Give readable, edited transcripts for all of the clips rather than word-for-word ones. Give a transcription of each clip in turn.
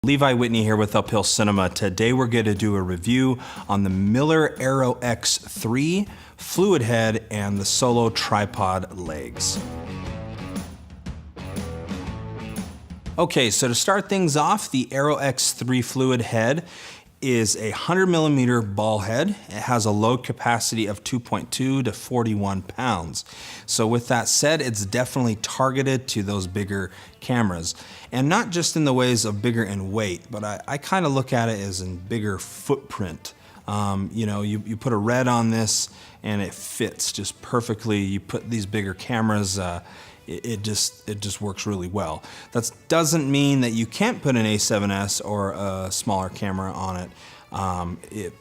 Levi Whitney here with Uphill Cinema. Today we're going to do a review on the Miller ArrowX 3 fluid head and the solo tripod legs. Okay, so to start things off, the ArrowX 3 fluid head is a 100mm ball head. It has a load capacity of 2.2 to 41 pounds. So with that said, it's definitely targeted to those bigger cameras. And not just in the ways of bigger in weight, but I kind of look at it as in bigger footprint. You know, you put a red on this and it fits just perfectly. You put these bigger cameras, it just works really well. That doesn't mean that you can't put an A7S or a smaller camera on it. It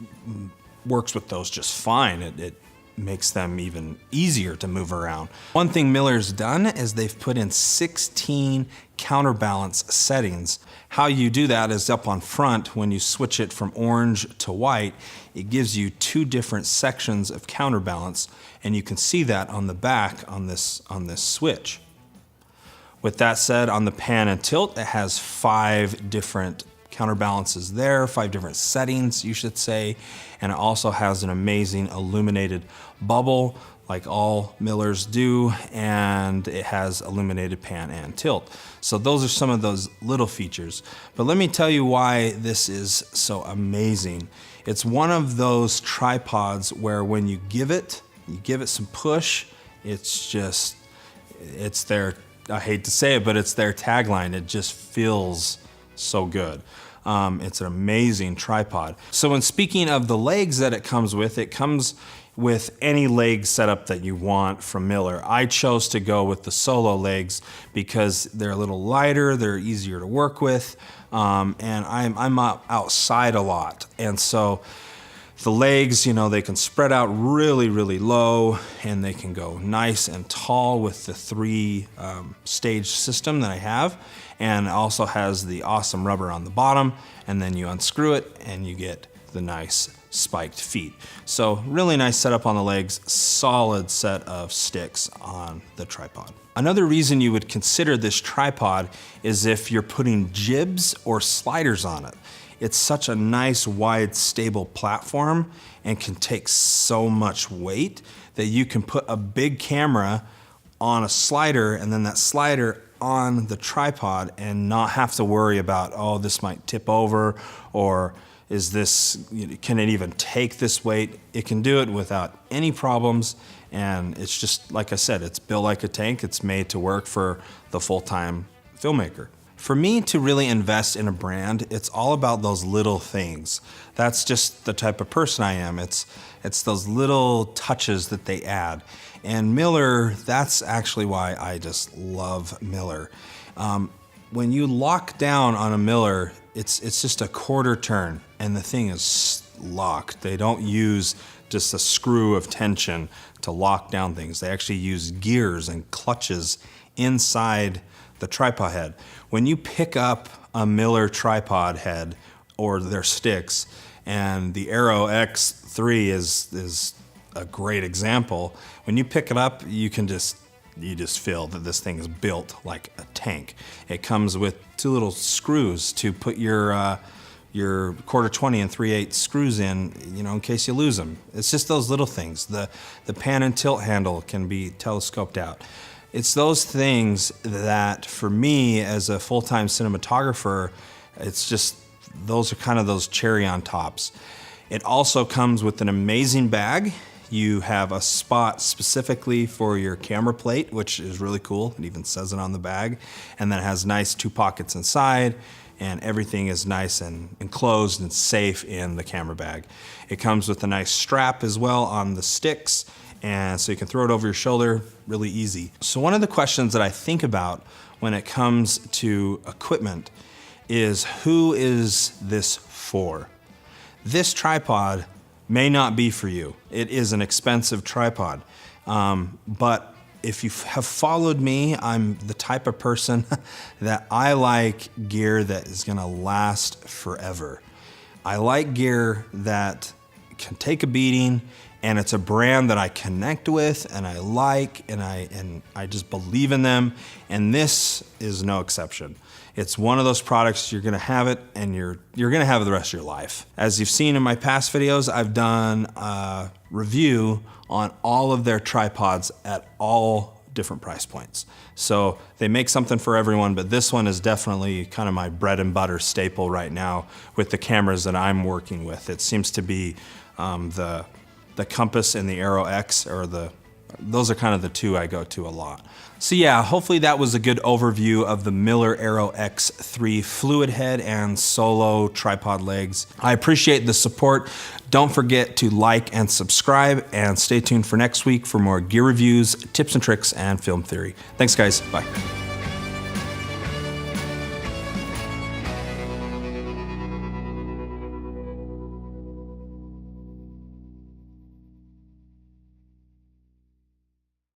works with those just fine. It makes them even easier to move around. One thing Miller's done is they've put in 16 counterbalance settings. How you do that is up on front. When you switch it from orange to white, it gives you two different sections of counterbalance, and you can see that on the back on this switch. With that said, on the pan and tilt, it has 5 different counterbalances there, 5 different settings, you should say, and it also has an amazing illuminated bubble like all Millers do, and it has illuminated pan and tilt. So those are some of those little features. But let me tell you why this is so amazing. It's one of those tripods where when you give it some push, it's their, I hate to say it, but it's their tagline. It just feels so good. It's an amazing tripod. So when speaking of the legs that it comes with any leg setup that you want from Miller. I chose to go with the solo legs because they're a little lighter, they're easier to work with, and I'm outside a lot. And so the legs, you know, they can spread out really, really low, and they can go nice and tall with the 3 stage system that I have. And it also has the awesome rubber on the bottom, and then you unscrew it and you get the nice spiked feet. So really nice setup on the legs, solid set of sticks on the tripod. Another reason you would consider this tripod is if you're putting jibs or sliders on it. It's such a nice, wide, stable platform and can take so much weight that you can put a big camera on a slider and then that slider on the tripod and not have to worry about, oh, this might tip over, or is this, can it even take this weight? It can do it without any problems, and it's just, like I said, it's built like a tank. It's made to work for the full-time filmmaker. For me to really invest in a brand, it's all about those little things. That's just the type of person I am. It's those little touches that they add. And Miller, that's actually why I just love Miller. When you lock down on a Miller, it's just a quarter turn and the thing is locked. They don't use just a screw of tension to lock down things. They actually use gears and clutches inside the tripod head. When you pick up a Miller tripod head or their sticks, and the ArrowX 3 is a great example, when you pick it up, you just feel that this thing is built like a tank. It comes with 2 little screws to put your quarter 20 and 3/8 screws in, you know, in case you lose them. It's just those little things. The pan and tilt handle can be telescoped out. It's those things that, for me as a full-time cinematographer, it's just, those are kind of those cherry on tops. It also comes with an amazing bag. You have a spot specifically for your camera plate, which is really cool. It even says it on the bag. And then it has nice 2 pockets inside, and everything is nice and enclosed and safe in the camera bag. It comes with a nice strap as well on the sticks, and so you can throw it over your shoulder really easy. So one of the questions that I think about when it comes to equipment is, who is this for? This tripod may not be for you. It is an expensive tripod, but if you have followed me, I'm the type of person that I like gear that is gonna last forever. I like gear that can take a beating, and it's a brand that I connect with and I like, and I just believe in them, and this is no exception. It's one of those products, you're gonna have it and you're gonna have it the rest of your life. As you've seen in my past videos, I've done a review on all of their tripods at all different price points. So they make something for everyone, but this one is definitely kind of my bread and butter staple right now with the cameras that I'm working with. It seems to be the Compass and the ArrowX, those are kind of the two I go to a lot. So yeah, hopefully that was a good overview of the Miller ArrowX 3 fluid head and solo tripod legs. I appreciate the support. Don't forget to like and subscribe, and stay tuned for next week for more gear reviews, tips and tricks, and film theory. Thanks guys, bye.